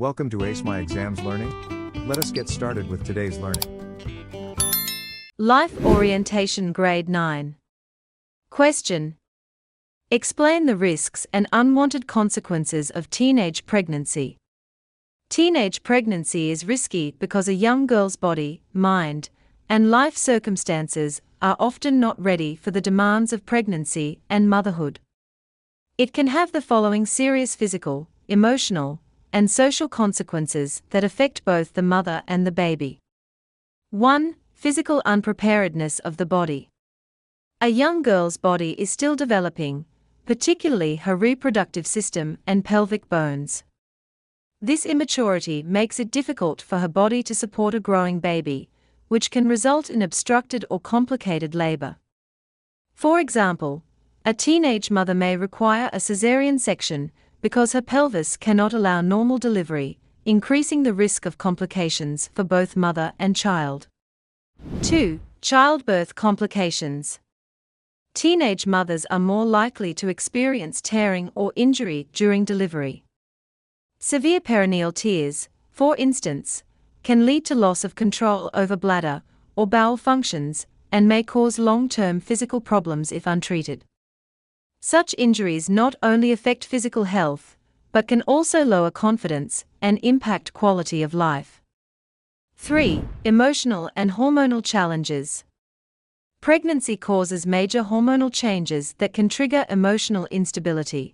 Welcome to Ace My Exams Learning. Let us get started with today's learning. Life Orientation Grade 9. Question. Explain the risks and unwanted consequences of teenage pregnancy. Teenage pregnancy is risky because a young girl's body, mind, and life circumstances are often not ready for the demands of pregnancy and motherhood. It can have the following serious physical, emotional, and social consequences that affect both the mother and the baby. 1. Physical unpreparedness of the body. A young girl's body is still developing, particularly her reproductive system and pelvic bones. This immaturity makes it difficult for her body to support a growing baby, which can result in obstructed or complicated labor. For example, a teenage mother may require a cesarean section because her pelvis cannot allow normal delivery, increasing the risk of complications for both mother and child. 2. Childbirth complications. Teenage mothers are more likely to experience tearing or injury during delivery. Severe perineal tears, for instance, can lead to loss of control over bladder or bowel functions and may cause long-term physical problems if untreated. Such injuries not only affect physical health, but can also lower confidence and impact quality of life. 3. Emotional and hormonal challenges. Pregnancy causes major hormonal changes that can trigger emotional instability.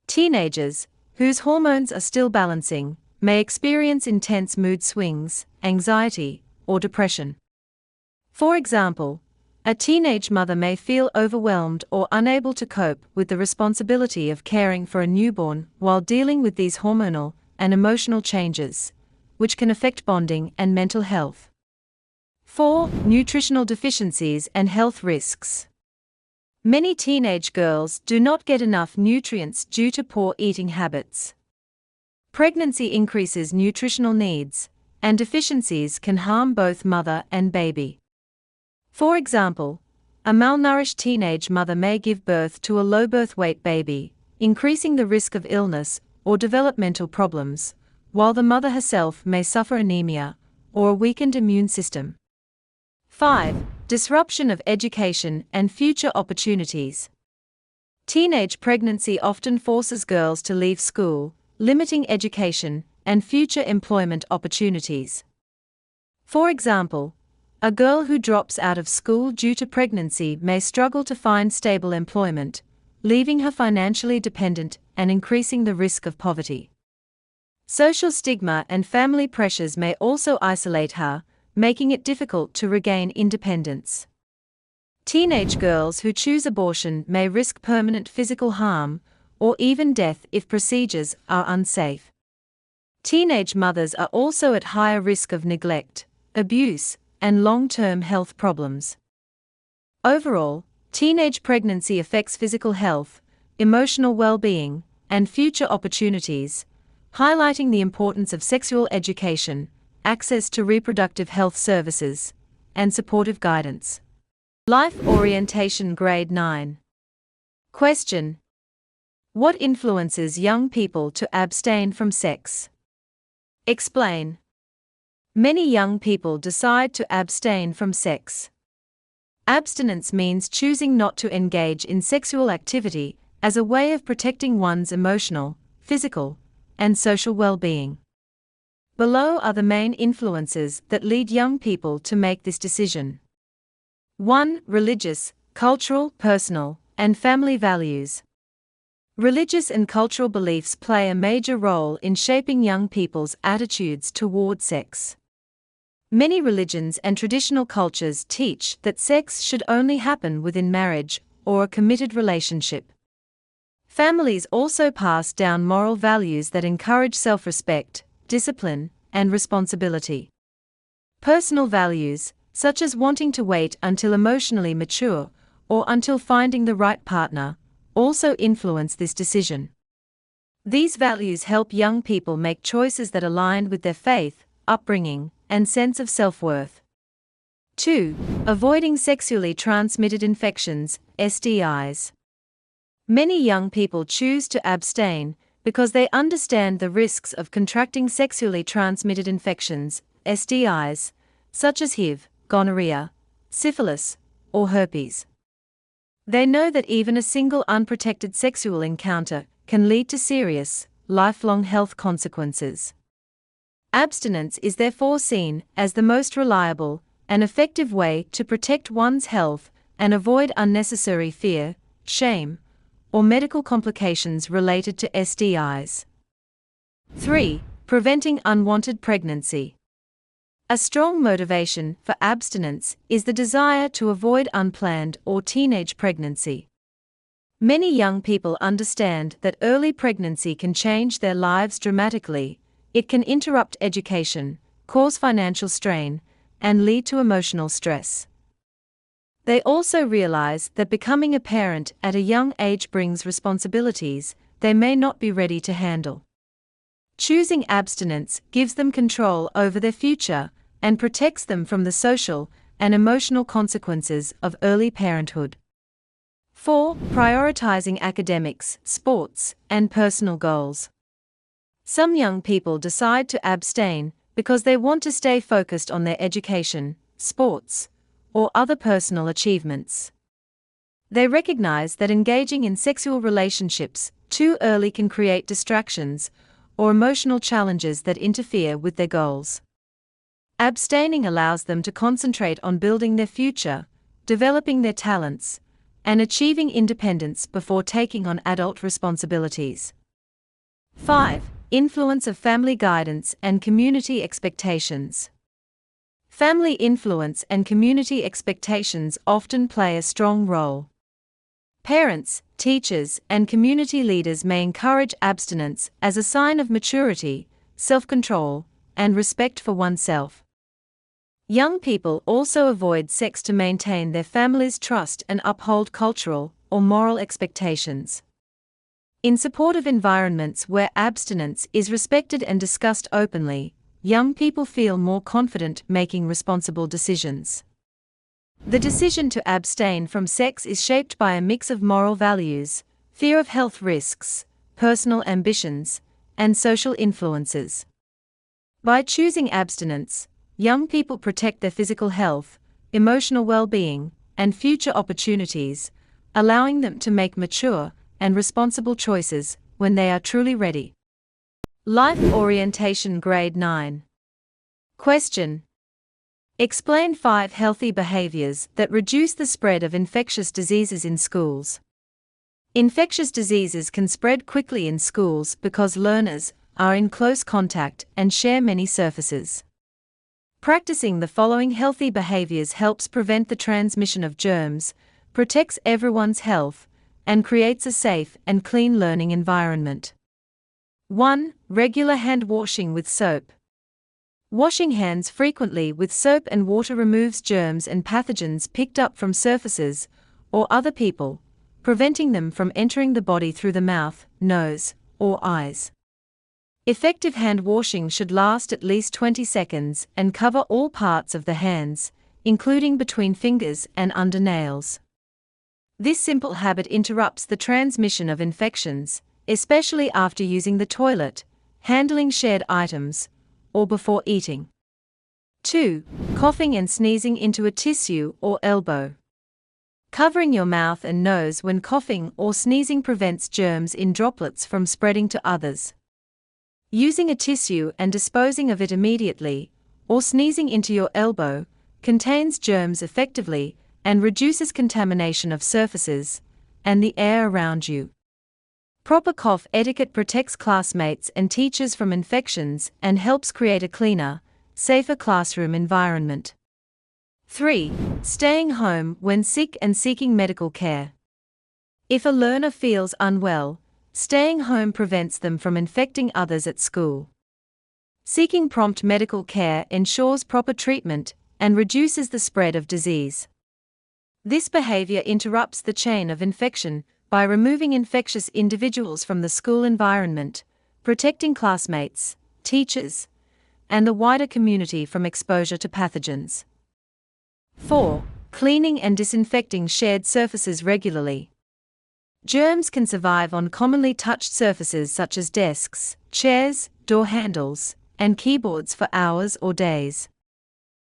Teenagers, whose hormones are still balancing, may experience intense mood swings, anxiety, or depression. For example, a teenage mother may feel overwhelmed or unable to cope with the responsibility of caring for a newborn while dealing with these hormonal and emotional changes, which can affect bonding and mental health. 4. Nutritional deficiencies and health risks. Many teenage girls do not get enough nutrients due to poor eating habits. Pregnancy increases nutritional needs, and deficiencies can harm both mother and baby. For example, a malnourished teenage mother may give birth to a low birth weight baby, increasing the risk of illness or developmental problems, while the mother herself may suffer anemia or a weakened immune system. 5. Disruption of education and future opportunities. Teenage pregnancy often forces girls to leave school, limiting education and future employment opportunities. For example, a girl who drops out of school due to pregnancy may struggle to find stable employment, leaving her financially dependent and increasing the risk of poverty. Social stigma and family pressures may also isolate her, making it difficult to regain independence. Teenage girls who choose abortion may risk permanent physical harm or even death if procedures are unsafe. Teenage mothers are also at higher risk of neglect, abuse, and long-term health problems. Overall, teenage pregnancy affects physical health, emotional well-being, and future opportunities, highlighting the importance of sexual education, access to reproductive health services, and supportive guidance. Life Orientation Grade 9. Question. What influences young people to abstain from sex? Explain. Many young people decide to abstain from sex. Abstinence means choosing not to engage in sexual activity as a way of protecting one's emotional, physical, and social well-being. Below are the main influences that lead young people to make this decision. 1. Religious, cultural, personal, and family values. Religious and cultural beliefs play a major role in shaping young people's attitudes toward sex. Many religions and traditional cultures teach that sex should only happen within marriage or a committed relationship. Families also pass down moral values that encourage self-respect, discipline, and responsibility. Personal values, such as wanting to wait until emotionally mature or until finding the right partner, also influence this decision. These values help young people make choices that align with their faith, upbringing, and sense of self-worth. 2. Avoiding sexually transmitted infections, STIs. Many young people choose to abstain because they understand the risks of contracting sexually transmitted infections, STIs, such as HIV, gonorrhea, syphilis, or herpes. They know that even a single unprotected sexual encounter can lead to serious, lifelong health consequences. Abstinence is therefore seen as the most reliable and effective way to protect one's health and avoid unnecessary fear, shame, or medical complications related to STIs. 3. Preventing unwanted pregnancy. A strong motivation for abstinence is the desire to avoid unplanned or teenage pregnancy. Many young people understand that early pregnancy can change their lives dramatically. It can interrupt education, cause financial strain, and lead to emotional stress. They also realize that becoming a parent at a young age brings responsibilities they may not be ready to handle. Choosing abstinence gives them control over their future and protects them from the social and emotional consequences of early parenthood. 4. Prioritizing academics, sports, and personal goals. Some young people decide to abstain because they want to stay focused on their education, sports, or other personal achievements. They recognize that engaging in sexual relationships too early can create distractions or emotional challenges that interfere with their goals. Abstaining allows them to concentrate on building their future, developing their talents, and achieving independence before taking on adult responsibilities. 5. Influence of family guidance and community expectations. Family influence and community expectations often play a strong role. Parents, teachers, and community leaders may encourage abstinence as a sign of maturity, self-control, and respect for oneself. Young people also avoid sex to maintain their family's trust and uphold cultural or moral expectations. In supportive environments where abstinence is respected and discussed openly, young people feel more confident making responsible decisions. The decision to abstain from sex is shaped by a mix of moral values, fear of health risks, personal ambitions, and social influences. By choosing abstinence, young people protect their physical health, emotional well-being, and future opportunities, allowing them to make mature and responsible choices when they are truly ready. Life Orientation Grade 9. Question. Explain 5 healthy behaviors that reduce the spread of infectious diseases in schools. Infectious diseases can spread quickly in schools because learners are in close contact and share many surfaces. Practicing the following healthy behaviors helps prevent the transmission of germs, protects everyone's health, and creates a safe and clean learning environment. 1. Regular hand washing with soap. Washing hands frequently with soap and water removes germs and pathogens picked up from surfaces or other people, preventing them from entering the body through the mouth, nose, or eyes. Effective hand washing should last at least 20 seconds and cover all parts of the hands, including between fingers and under nails. This simple habit interrupts the transmission of infections, especially after using the toilet, handling shared items, or before eating. 2. Coughing and sneezing into a tissue or elbow. Covering your mouth and nose when coughing or sneezing prevents germs in droplets from spreading to others. Using a tissue and disposing of it immediately, or sneezing into your elbow, contains germs effectively and reduces contamination of surfaces and the air around you. Proper cough etiquette protects classmates and teachers from infections and helps create a cleaner, safer classroom environment. 3. Staying home when sick and seeking medical care. If a learner feels unwell, staying home prevents them from infecting others at school. Seeking prompt medical care ensures proper treatment and reduces the spread of disease. This behavior interrupts the chain of infection by removing infectious individuals from the school environment, protecting classmates, teachers, and the wider community from exposure to pathogens. 4. Cleaning and disinfecting shared surfaces regularly. Germs can survive on commonly touched surfaces such as desks, chairs, door handles, and keyboards for hours or days.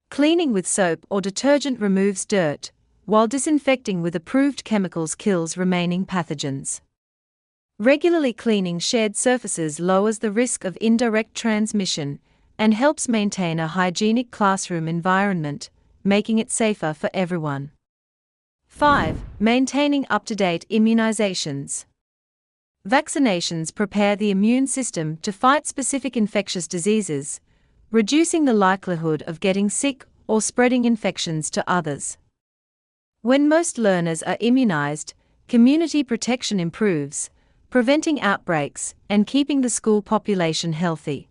Cleaning with soap or detergent removes dirt, while disinfecting with approved chemicals kills remaining pathogens. Regularly cleaning shared surfaces lowers the risk of indirect transmission and helps maintain a hygienic classroom environment, making it safer for everyone. 5. Maintaining up-to-date immunizations. Vaccinations prepare the immune system to fight specific infectious diseases, reducing the likelihood of getting sick or spreading infections to others. When most learners are immunized, community protection improves, preventing outbreaks and keeping the school population healthy.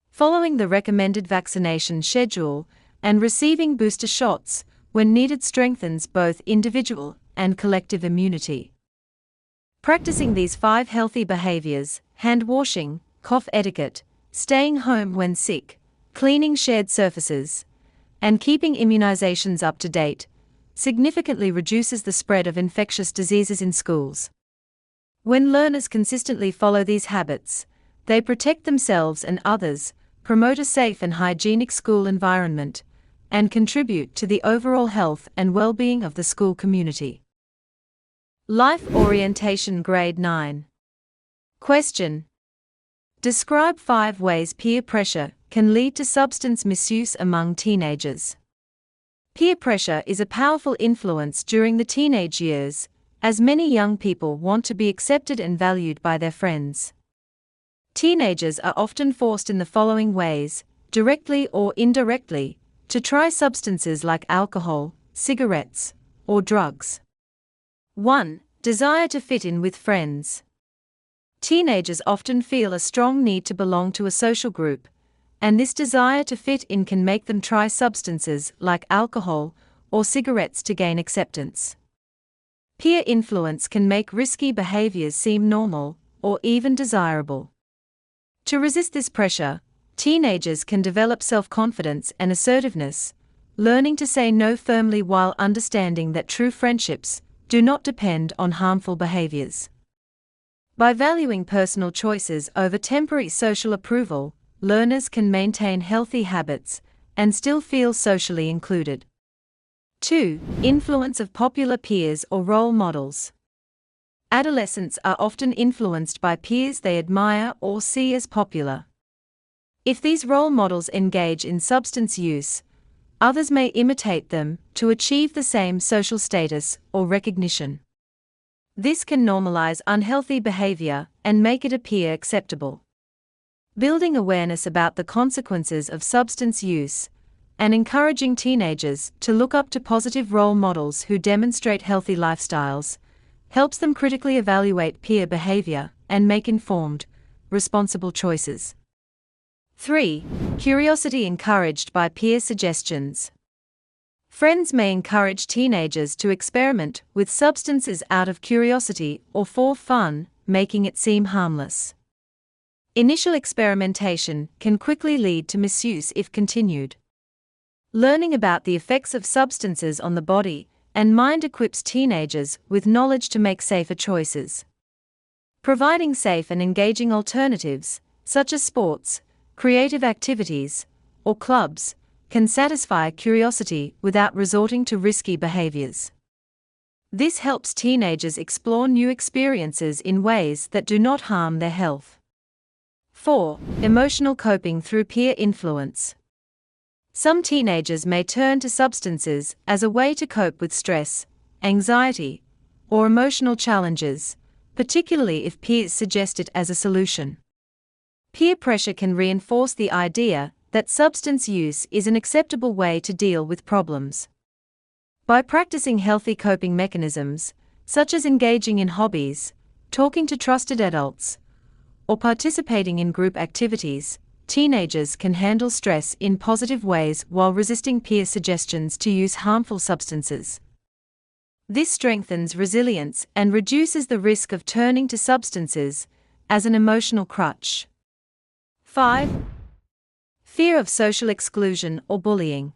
Following the recommended vaccination schedule and receiving booster shots when needed strengthens both individual and collective immunity. Practicing these 5 healthy behaviors, hand washing, cough etiquette, staying home when sick, cleaning shared surfaces, and keeping immunizations up to date, significantly reduces the spread of infectious diseases in schools. When learners consistently follow these habits, they protect themselves and others, promote a safe and hygienic school environment, and contribute to the overall health and well-being of the school community. Life Orientation Grade 9. Question. Describe 5 ways peer pressure can lead to substance misuse among teenagers. Peer pressure is a powerful influence during the teenage years, as many young people want to be accepted and valued by their friends. Teenagers are often forced in the following ways, directly or indirectly, to try substances like alcohol, cigarettes, or drugs. 1. Desire to fit in with friends. Teenagers often feel a strong need to belong to a social group, and this desire to fit in can make them try substances like alcohol or cigarettes to gain acceptance. Peer influence can make risky behaviors seem normal or even desirable. To resist this pressure, teenagers can develop self-confidence and assertiveness, learning to say no firmly while understanding that true friendships do not depend on harmful behaviors. By valuing personal choices over temporary social approval, learners can maintain healthy habits and still feel socially included. 2. Influence of popular peers or role models. Adolescents are often influenced by peers they admire or see as popular. If these role models engage in substance use, others may imitate them to achieve the same social status or recognition. This can normalize unhealthy behavior and make it appear acceptable. Building awareness about the consequences of substance use and encouraging teenagers to look up to positive role models who demonstrate healthy lifestyles helps them critically evaluate peer behavior and make informed, responsible choices. 3. Curiosity encouraged by peer suggestions. Friends may encourage teenagers to experiment with substances out of curiosity or for fun, making it seem harmless. Initial experimentation can quickly lead to misuse if continued. Learning about the effects of substances on the body and mind equips teenagers with knowledge to make safer choices. Providing safe and engaging alternatives, such as sports, creative activities, or clubs, can satisfy curiosity without resorting to risky behaviors. This helps teenagers explore new experiences in ways that do not harm their health. 4. Emotional coping through peer influence. Some teenagers may turn to substances as a way to cope with stress, anxiety, or emotional challenges, particularly if peers suggest it as a solution. Peer pressure can reinforce the idea that substance use is an acceptable way to deal with problems. By practicing healthy coping mechanisms, such as engaging in hobbies, talking to trusted adults, or participating in group activities, teenagers can handle stress in positive ways while resisting peer suggestions to use harmful substances. This strengthens resilience and reduces the risk of turning to substances as an emotional crutch. 5. Fear of social exclusion or bullying.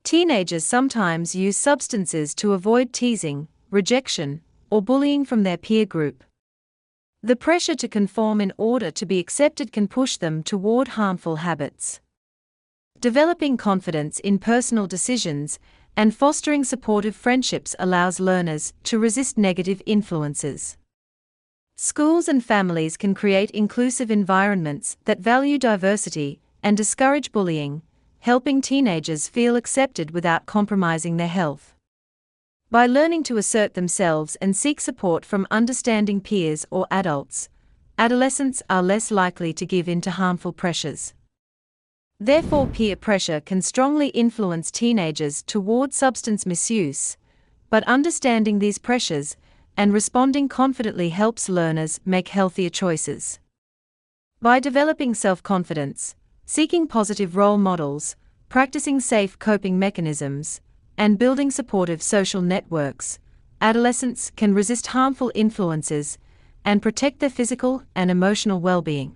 Teenagers sometimes use substances to avoid teasing, rejection, or bullying from their peer group. The pressure to conform in order to be accepted can push them toward harmful habits. Developing confidence in personal decisions and fostering supportive friendships allows learners to resist negative influences. Schools and families can create inclusive environments that value diversity and discourage bullying, helping teenagers feel accepted without compromising their health. By learning to assert themselves and seek support from understanding peers or adults, adolescents are less likely to give in to harmful pressures. Therefore, peer pressure can strongly influence teenagers toward substance misuse, but understanding these pressures and responding confidently helps learners make healthier choices. By developing self-confidence, seeking positive role models, practicing safe coping mechanisms, and building supportive social networks, adolescents can resist harmful influences and protect their physical and emotional well-being.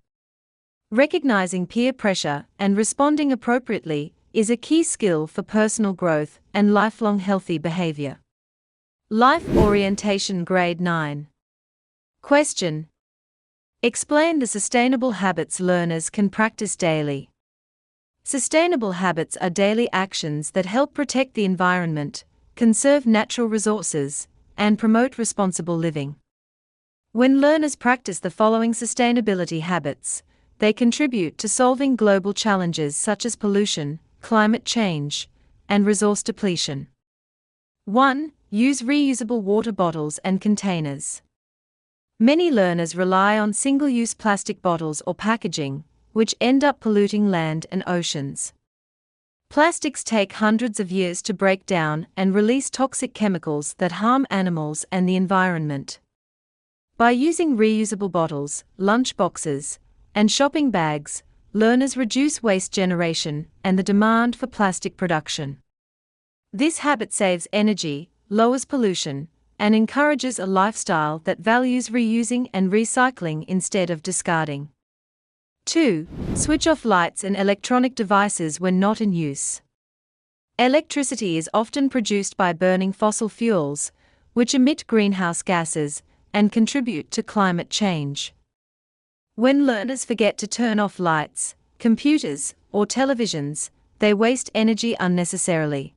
Recognizing peer pressure and responding appropriately is a key skill for personal growth and lifelong healthy behavior. Life Orientation Grade 9. Question: explain the sustainable habits learners can practice daily. Sustainable habits are daily actions that help protect the environment, conserve natural resources, and promote responsible living. When learners practice the following sustainability habits, they contribute to solving global challenges such as pollution, climate change, and resource depletion. 1. Use reusable water bottles and containers. Many learners rely on single-use plastic bottles or packaging, which end up polluting land and oceans. Plastics take hundreds of years to break down and release toxic chemicals that harm animals and the environment. By using reusable bottles, lunch boxes, and shopping bags, learners reduce waste generation and the demand for plastic production. This habit saves energy, lowers pollution, and encourages a lifestyle that values reusing and recycling instead of discarding. 2. Switch off lights and electronic devices when not in use. Electricity is often produced by burning fossil fuels, which emit greenhouse gases and contribute to climate change. When learners forget to turn off lights, computers, or televisions, they waste energy unnecessarily.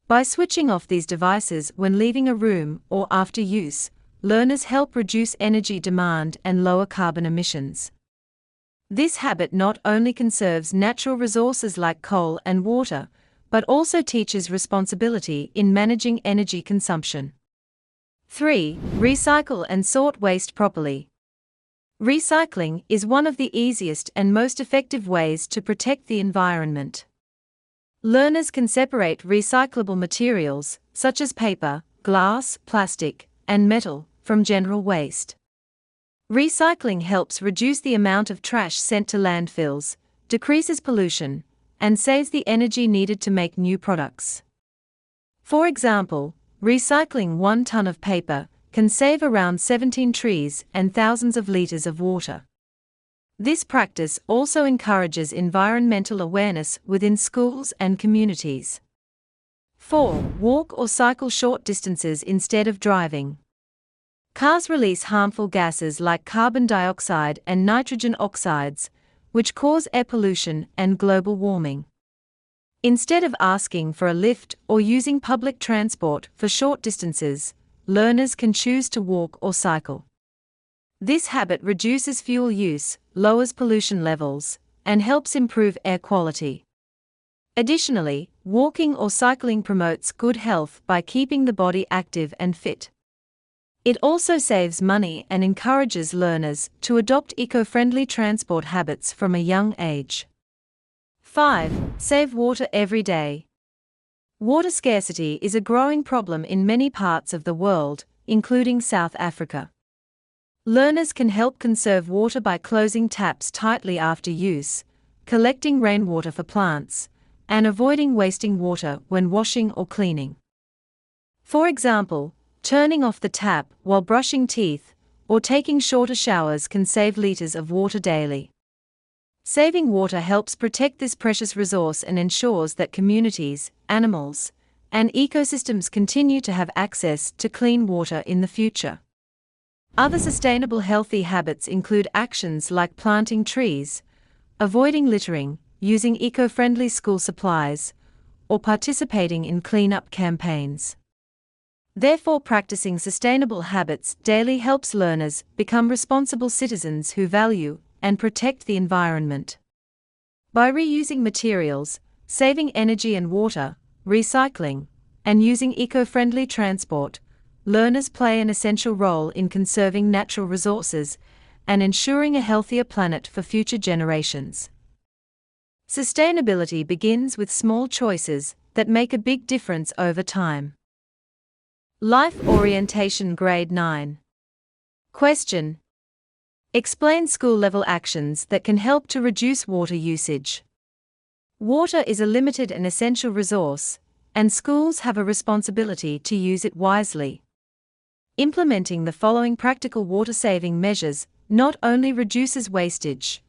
By switching off these devices when leaving a room or after use, learners help reduce energy demand and lower carbon emissions. This habit not only conserves natural resources like coal and water, but also teaches responsibility in managing energy consumption. 3. Recycle and sort waste properly. Recycling is one of the easiest and most effective ways to protect the environment. Learners can separate recyclable materials, such as paper, glass, plastic, and metal, from general waste. Recycling helps reduce the amount of trash sent to landfills, decreases pollution, and saves the energy needed to make new products. For example, recycling 1 ton of paper can save around 17 trees and thousands of liters of water. This practice also encourages environmental awareness within schools and communities. 4. Walk or cycle short distances instead of driving. Cars release harmful gases like carbon dioxide and nitrogen oxides, which cause air pollution and global warming. Instead of asking for a lift or using public transport for short distances, learners can choose to walk or cycle. This habit reduces fuel use, lowers pollution levels, and helps improve air quality. Additionally, walking or cycling promotes good health by keeping the body active and fit. It also saves money and encourages learners to adopt eco-friendly transport habits from a young age. 5. Save water every day. Water scarcity is a growing problem in many parts of the world, including South Africa. Learners can help conserve water by closing taps tightly after use, collecting rainwater for plants, and avoiding wasting water when washing or cleaning. For example, turning off the tap while brushing teeth or taking shorter showers can save liters of water daily. Saving water helps protect this precious resource and ensures that communities, animals, and ecosystems continue to have access to clean water in the future. Other sustainable healthy habits include actions like planting trees, avoiding littering, using eco-friendly school supplies, or participating in cleanup campaigns. Therefore, practicing sustainable habits daily helps learners become responsible citizens who value and protect the environment. By reusing materials, saving energy and water, recycling, and using eco-friendly transport, learners play an essential role in conserving natural resources and ensuring a healthier planet for future generations. Sustainability begins with small choices that make a big difference over time. Life Orientation Grade 9. Question. Explain school-level actions that can help to reduce water usage. Water is a limited and essential resource, and schools have a responsibility to use it wisely. Implementing the following practical water-saving measures not only reduces wastage,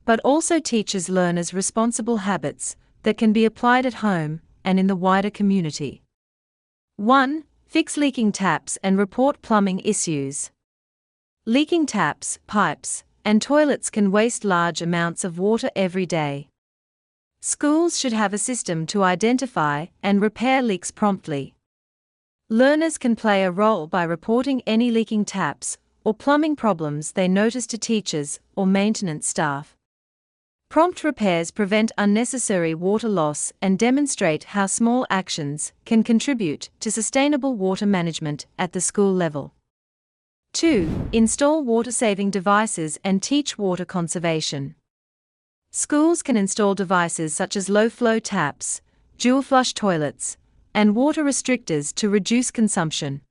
but also teaches learners responsible habits that can be applied at home and in the wider community. 1. Fix leaking taps and report plumbing issues. Leaking taps, pipes, and toilets can waste large amounts of water every day. Schools should have a system to identify and repair leaks promptly. Learners can play a role by reporting any leaking taps or plumbing problems they notice to teachers or maintenance staff. Prompt repairs prevent unnecessary water loss and demonstrate how small actions can contribute to sustainable water management at the school level. 2. Install water-saving devices and teach water conservation. Schools can install devices such as low-flow taps, dual-flush toilets, and water restrictors to reduce consumption.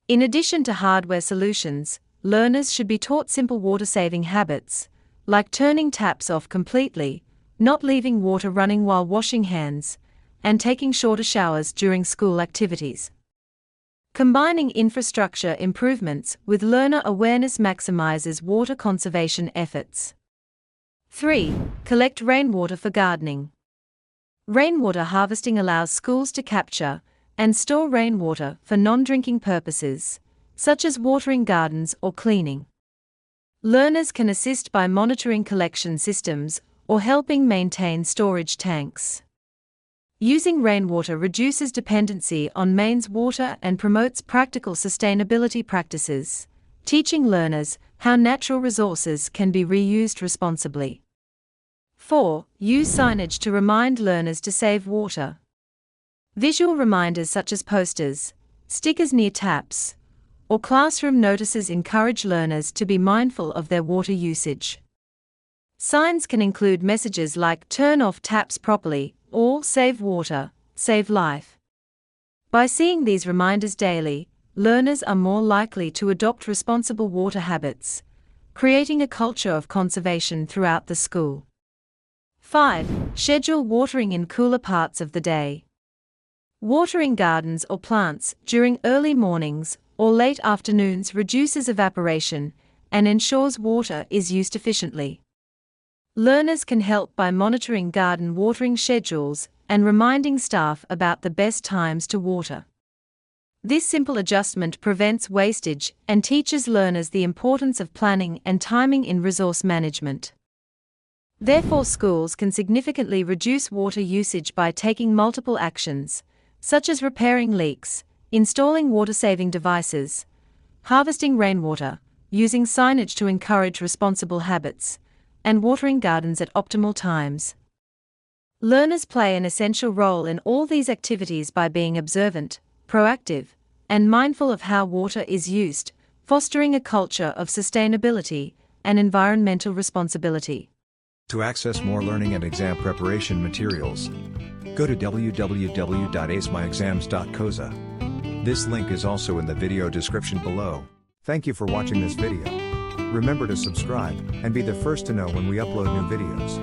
In addition to hardware solutions, learners should be taught simple water-saving habits, like turning taps off completely, not leaving water running while washing hands, and taking shorter showers during school activities. Combining infrastructure improvements with learner awareness maximizes water conservation efforts. 3. Collect rainwater for gardening. Rainwater harvesting allows schools to capture and store rainwater for non-drinking purposes, such as watering gardens or cleaning. Learners can assist by monitoring collection systems or helping maintain storage tanks. Using rainwater reduces dependency on mains water and promotes practical sustainability practices, teaching learners how natural resources can be reused responsibly. 4. Use signage to remind learners to save water. Visual reminders such as posters, stickers near taps, or classroom notices encourage learners to be mindful of their water usage. Signs can include messages like "Turn off taps properly" or "Save water, save life." By seeing these reminders daily, learners are more likely to adopt responsible water habits, creating a culture of conservation throughout the school. 5. Schedule watering in cooler parts of the day. Watering gardens or plants during early mornings or late afternoons reduces evaporation and ensures water is used efficiently. Learners can help by monitoring garden watering schedules and reminding staff about the best times to water. This simple adjustment prevents wastage and teaches learners the importance of planning and timing in resource management. Therefore, schools can significantly reduce water usage by taking multiple actions, such as repairing leaks, installing water-saving devices, harvesting rainwater, using signage to encourage responsible habits, and watering gardens at optimal times. Learners play an essential role in all these activities by being observant, proactive, and mindful of how water is used, fostering a culture of sustainability and environmental responsibility. To access more learning and exam preparation materials, go to www.acemyexams.coza. This link is also in the video description below. Thank you for watching this video. Remember to subscribe and be the first to know when we upload new videos.